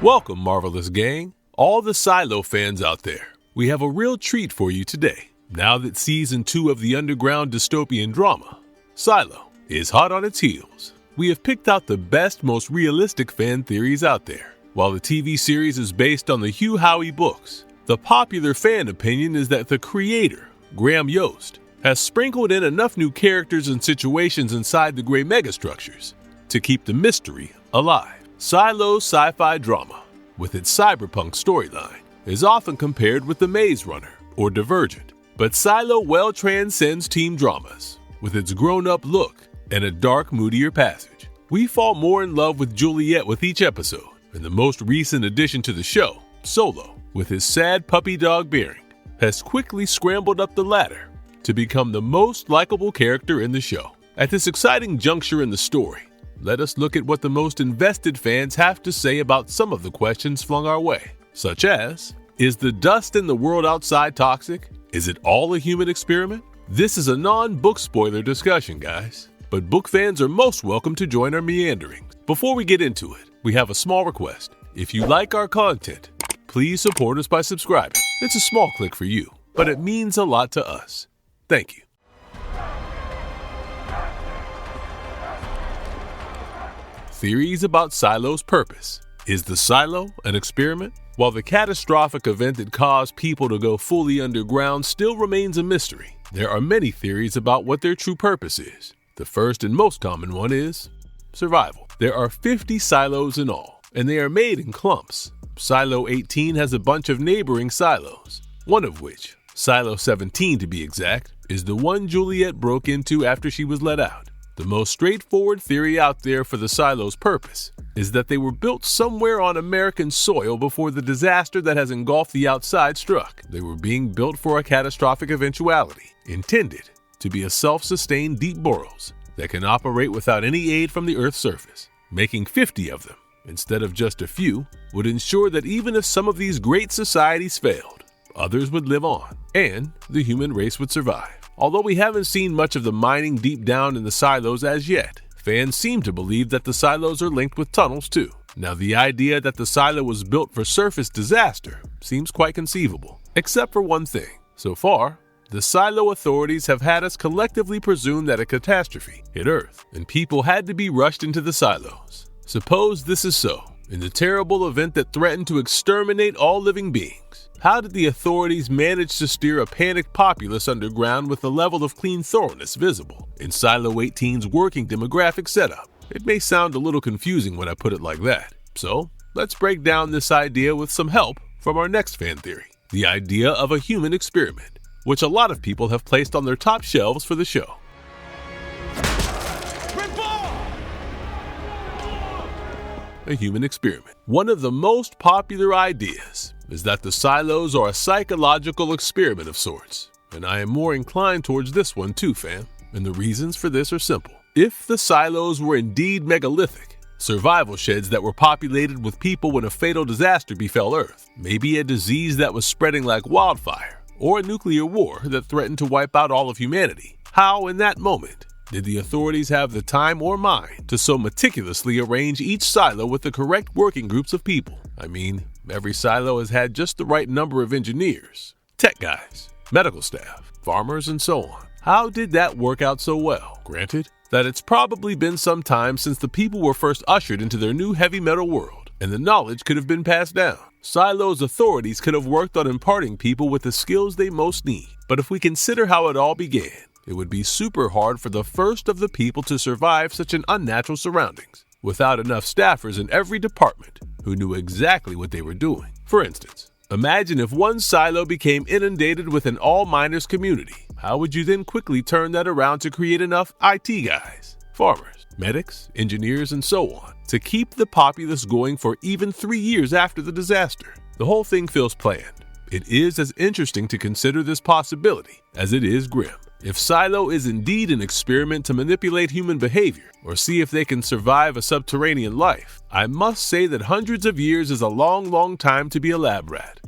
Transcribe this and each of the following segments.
Welcome, Marvelous Gang, all the Silo fans out there. We have a real treat for you today. Now that Season 2 of the underground dystopian drama, Silo, is hot on its heels, we have picked out the best, most realistic fan theories out there. While the TV series is based on the Hugh Howey books, the popular fan opinion is that the creator, Yost, has sprinkled in enough new characters and situations inside the gray megastructures to keep the mystery alive. Silo's sci-fi drama, with its cyberpunk storyline, is often compared with The Maze Runner or Divergent, but Silo well transcends teen dramas with its grown-up look and a dark, moodier passage. We fall more in love with Juliet with each episode, and the most recent addition to the show, Solo, with his sad puppy dog Bearing, has quickly scrambled up the ladder to become the most likable character in the show. At this exciting juncture in the story, let us look at what the most invested fans have to say about some of the questions flung our way, such as, is the dust in the world outside toxic? Is it all a human experiment? This is a non-book spoiler discussion, guys, but book fans are most welcome to join our meanderings. Before we get into it, we have a small request. If you like our content, please support us by subscribing. It's a small click for you, but it means a lot to us. Thank you. Theories about Silo's purpose. Is the Silo an experiment? While the catastrophic event that caused people to go fully underground still remains a mystery, there are many theories about what their true purpose is. The first and most common one is survival. There are 50 silos in all, and they are made in clumps. Silo 18 has a bunch of neighboring silos, one of which, Silo 17 to be exact, is the one Juliet broke into after she was let out. The most straightforward theory out there for the silos' purpose is that they were built somewhere on American soil before the disaster that has engulfed the outside struck. They were being built for a catastrophic eventuality, intended to be a self-sustained deep burrows that can operate without any aid from the Earth's surface. Making 50 of them, instead of just a few, would ensure that even if some of these great societies failed, others would live on, and the human race would survive. Although we haven't seen much of the mining deep down in the silos as yet, fans seem to believe that the silos are linked with tunnels too. Now, the idea that the silo was built for surface disaster seems quite conceivable, except for one thing. So far, the silo authorities have had us collectively presume that a catastrophe hit Earth, and people had to be rushed into the silos. Suppose this is so. In the terrible event that threatened to exterminate all living beings, how did the authorities manage to steer a panicked populace underground with a level of clean thoroughness visible in Silo 18's working demographic setup? It may sound a little confusing when I put it like that. So, let's break down this idea with some help from our next fan theory, the idea of a human experiment, which a lot of people have placed on their top shelves for the show. A human experiment. One of the most popular ideas is that the silos are a psychological experiment of sorts, and I am more inclined towards this one too, fam, and the reasons for this are simple. If the silos were indeed megalithic, survival sheds that were populated with people when a fatal disaster befell Earth, maybe a disease that was spreading like wildfire, or a nuclear war that threatened to wipe out all of humanity, how in that moment did the authorities have the time or mind to so meticulously arrange each silo with the correct working groups of people? I mean, every silo has had just the right number of engineers, tech guys, medical staff, farmers, and so on. How did that work out so well? Granted that it's probably been some time since the people were first ushered into their new heavy metal world, and the knowledge could have been passed down. Silo's authorities could have worked on imparting people with the skills they most need. But if we consider how it all began, it would be super hard for the first of the people to survive such an unnatural surroundings, without enough staffers in every department who knew exactly what they were doing. For instance, imagine if one silo became inundated with an all-miners community. How would you then quickly turn that around to create enough IT guys, farmers, medics, engineers, and so on, to keep the populace going for even 3 years after the disaster? The whole thing feels planned. It is as interesting to consider this possibility as it is grim. If Silo is indeed an experiment to manipulate human behavior or see if they can survive a subterranean life, I must say that hundreds of years is a long, long time to be a lab rat.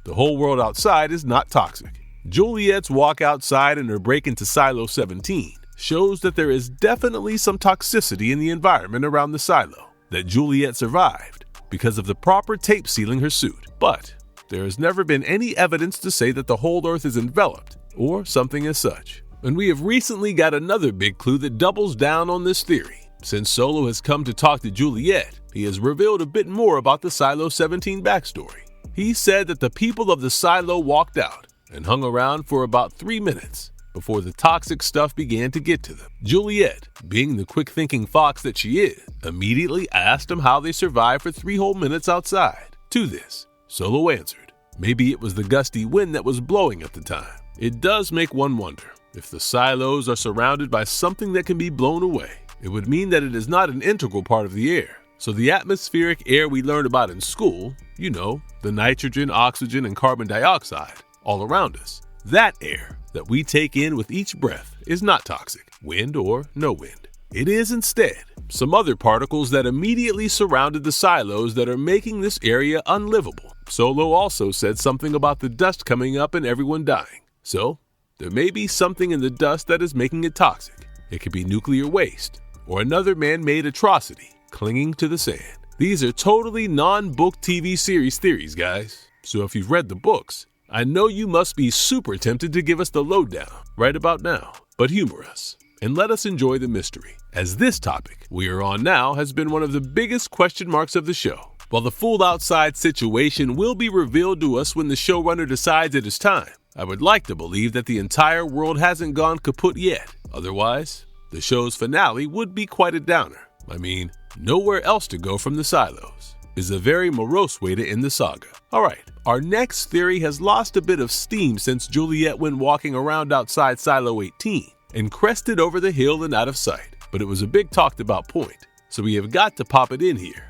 The whole world outside is not toxic. Juliet's walk outside and her break into Silo 17 shows that there is definitely some toxicity in the environment around the silo. That Juliet survived because of the proper tape sealing her suit. But there has never been any evidence to say that the whole Earth is enveloped or something as such. And we have recently got another big clue that doubles down on this theory. Since Solo has come to talk to Juliet, he has revealed a bit more about the Silo 17 backstory. He said that the people of the Silo walked out and hung around for about 3 minutes before the toxic stuff began to get to them. Juliet, being the quick-thinking fox that she is, immediately asked them how they survived for 3 whole minutes outside. To this, Solo answered, maybe it was the gusty wind that was blowing at the time. It does make one wonder, if the silos are surrounded by something that can be blown away, it would mean that it is not an integral part of the air. So the atmospheric air we learned about in school, you know, the nitrogen, oxygen, and carbon dioxide all around us, that air that we take in with each breath is not toxic, wind or no wind. It is instead some other particles that immediately surrounded the silos that are making this area unlivable. Solo also said something about the dust coming up and everyone dying. So there may be something in the dust that is making it toxic. It could be nuclear waste or another man-made atrocity clinging to the sand. These are totally non-book TV series theories, guys. So if you've read the books, I know you must be super tempted to give us the lowdown right about now. But humor us and let us enjoy the mystery, as this topic we are on now has been one of the biggest question marks of the show. While the full outside situation will be revealed to us when the showrunner decides it is time, I would like to believe that the entire world hasn't gone kaput yet. Otherwise, the show's finale would be quite a downer. I mean, nowhere else to go from the silos is a very morose way to end the saga. Alright, our next theory has lost a bit of steam since Juliet went walking around outside Silo 18 and crested over the hill and out of sight. But it was a big talked about point, so we have got to pop it in here.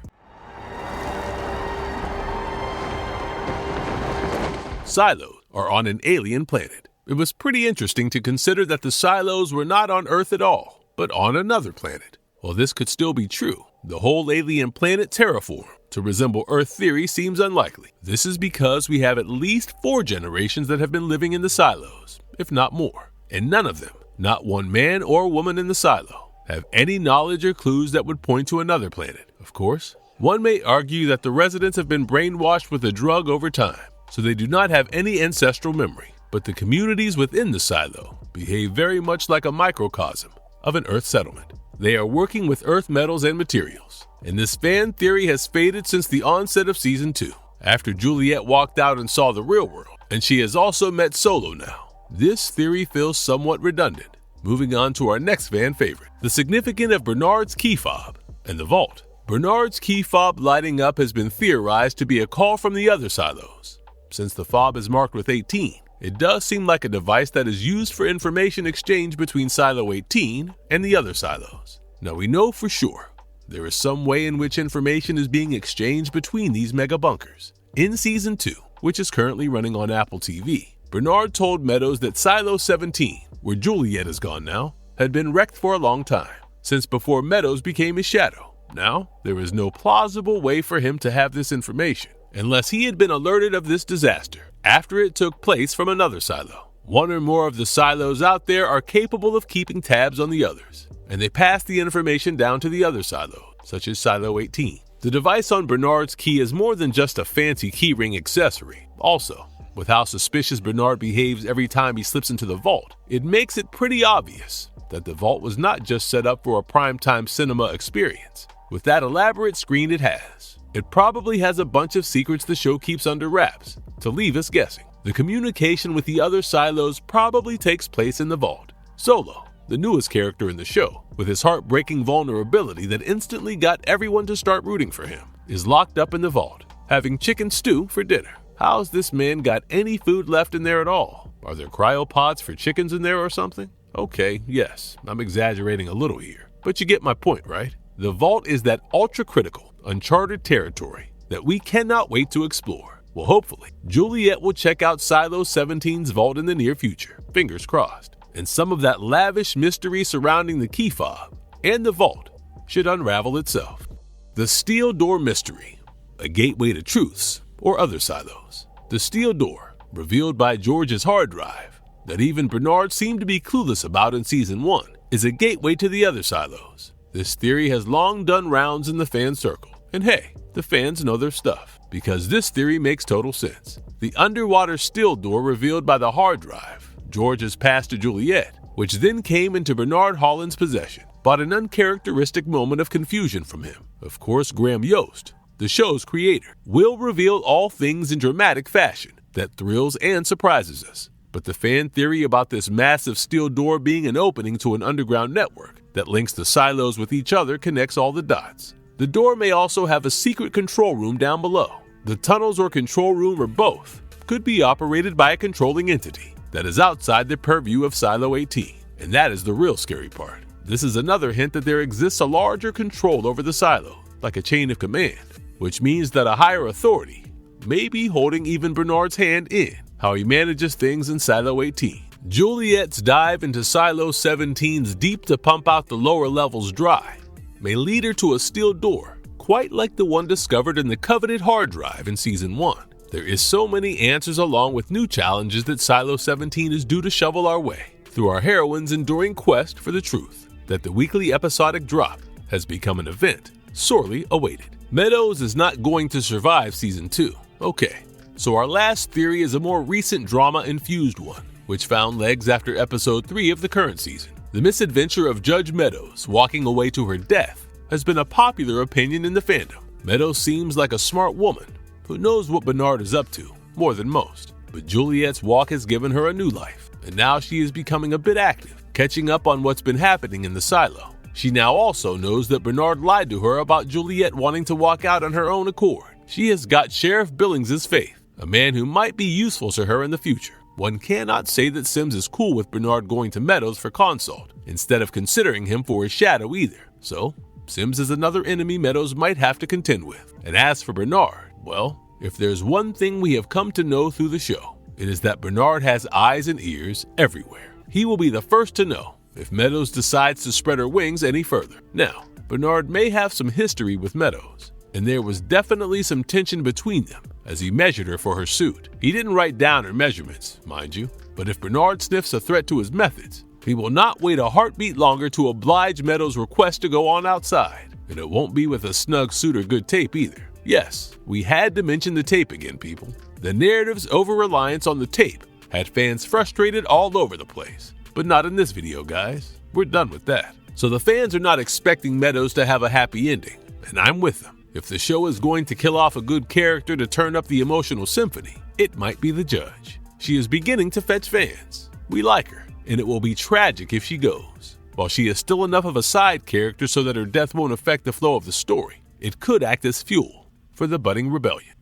Silos are on an alien planet. It was pretty interesting to consider that the silos were not on Earth at all, but on another planet. While this could still be true, the whole alien planet terraform to resemble Earth theory seems unlikely. This is because we have at least 4 generations that have been living in the silos, if not more, and none of them, not one man or woman in the silo, have any knowledge or clues that would point to another planet. Of course, one may argue that the residents have been brainwashed with a drug over time, so they do not have any ancestral memory. But the communities within the silo behave very much like a microcosm of an Earth settlement. They are working with Earth metals and materials, and this fan theory has faded since the onset of Season 2, after Juliet walked out and saw the real world, and she has also met Solo now. This theory feels somewhat redundant. Moving on to our next fan favorite, the significance of Bernard's key fob and the vault. Bernard's key fob lighting up has been theorized to be a call from the other silos. Since the fob is marked with 18, it does seem like a device that is used for information exchange between Silo 18 and the other silos. Now we know for sure there is some way in which information is being exchanged between these mega bunkers. In Season 2, which is currently running on Apple TV, Bernard told Meadows that Silo 17, where Juliet is gone now, had been wrecked for a long time, since before Meadows became his shadow. Now, there is no plausible way for him to have this information, unless he had been alerted of this disaster after it took place from another silo. One or more of the silos out there are capable of keeping tabs on the others, and they pass the information down to the other silo, such as Silo 18. The device on Bernard's key is more than just a fancy keyring accessory. Also, with how suspicious Bernard behaves every time he slips into the vault, it makes it pretty obvious that the vault was not just set up for a primetime cinema experience. With that elaborate screen it has, it probably has a bunch of secrets the show keeps under wraps to leave us guessing. The communication with the other silos probably takes place in the vault. Solo, the newest character in the show, with his heartbreaking vulnerability that instantly got everyone to start rooting for him, is locked up in the vault, having chicken stew for dinner. How's this man got any food left in there at all? Are there cryopods for chickens in there or something? Okay, yes, I'm exaggerating a little here, but you get my point, right? The vault is that ultra-critical, uncharted territory that we cannot wait to explore. Well, hopefully, Juliet will check out Silo 17's vault in the near future, fingers crossed, and some of that lavish mystery surrounding the key fob and the vault should unravel itself. The steel door mystery, a gateway to truths or other silos. The steel door, revealed by George's hard drive, that even Bernard seemed to be clueless about in Season 1, is a gateway to the other silos. This theory has long done rounds in the fan circle, And hey, the fans know their stuff, because this theory makes total sense. The underwater still door revealed by the hard drive George has passed to Juliet, which then came into Bernard Holland's possession, brought an uncharacteristic moment of confusion from him. Of course, Graham Yost, the show's creator, will reveal all things in dramatic fashion that thrills and surprises us. But the fan theory about this massive steel door being an opening to an underground network that links the silos with each other connects all the dots. The door may also have a secret control room down below. The tunnels or control room or both could be operated by a controlling entity that is outside the purview of Silo 18. And that is the real scary part. This is another hint that there exists a larger control over the silo, like a chain of command, which means that a higher authority may be holding even Bernard's hand in how he manages things in Silo 18. Juliet's dive into Silo 17's deep to pump out the lower levels dry may lead her to a steel door, quite like the one discovered in the coveted hard drive in Season 1. There is so many answers along with new challenges that Silo 17 is due to shovel our way through our heroine's enduring quest for the truth that the weekly episodic drop has become an event sorely awaited. Meadows is not going to survive Season 2. Okay, so our last theory is a more recent drama-infused one, which found legs after Episode 3 of the current season. The misadventure of Judge Meadows walking away to her death has been a popular opinion in the fandom. Meadows seems like a smart woman who knows what Bernard is up to, more than most. But Juliet's walk has given her a new life, and now she is becoming a bit active, catching up on what's been happening in the silo. She now also knows that Bernard lied to her about Juliet wanting to walk out on her own accord. She has got Sheriff Billings' faith, a man who might be useful to her in the future. One cannot say that Sims is cool with Bernard going to Meadows for consult, instead of considering him for his shadow either. So, Sims is another enemy Meadows might have to contend with. And as for Bernard, well, if there's one thing we have come to know through the show, it is that Bernard has eyes and ears everywhere. He will be the first to know if Meadows decides to spread her wings any further. Now, Bernard may have some history with Meadows, and there was definitely some tension between them as he measured her for her suit. He didn't write down her measurements, mind you, but if Bernard sniffs a threat to his methods, he will not wait a heartbeat longer to oblige Meadows' request to go on outside, and it won't be with a snug suit or good tape either. Yes, we had to mention the tape again, people. The narrative's over-reliance on the tape had fans frustrated all over the place. But not in this video, guys. We're done with that. So the fans are not expecting Meadows to have a happy ending, and I'm with them. If the show is going to kill off a good character to turn up the emotional symphony, it might be the Judge. She is beginning to fetch fans. We like her, and it will be tragic if she goes. While she is still enough of a side character so that her death won't affect the flow of the story, it could act as fuel for the budding rebellion.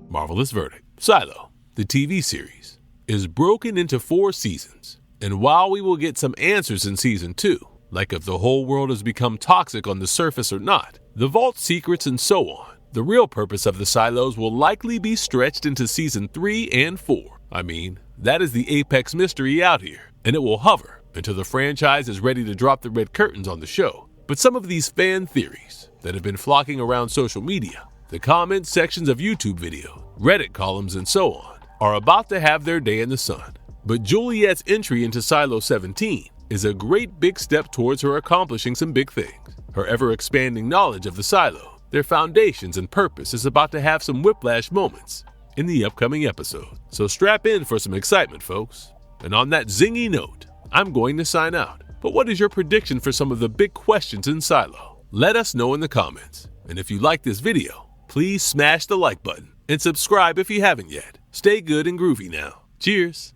Marvelous verdict. Silo, the TV series, is broken into 4 seasons, and while we will get some answers in Season 2, like if the whole world has become toxic on the surface or not, the vault secrets and so on, the real purpose of the silos will likely be stretched into Season 3 and 4. I mean, that is the apex mystery out here, and it will hover until the franchise is ready to drop the red curtains on the show. But some of these fan theories that have been flocking around social media, the comment sections of YouTube videos, Reddit columns, and so on, are about to have their day in the sun. But Juliet's entry into Silo 17 is a great big step towards her accomplishing some big things. Her ever-expanding knowledge of the silo, their foundations and purpose is about to have some whiplash moments in the upcoming episode. So strap in for some excitement, folks. And on that zingy note, I'm going to sign out. But what is your prediction for some of the big questions in Silo? Let us know in the comments. And if you like this video, please smash the like button and subscribe if you haven't yet. Stay good and groovy now. Cheers.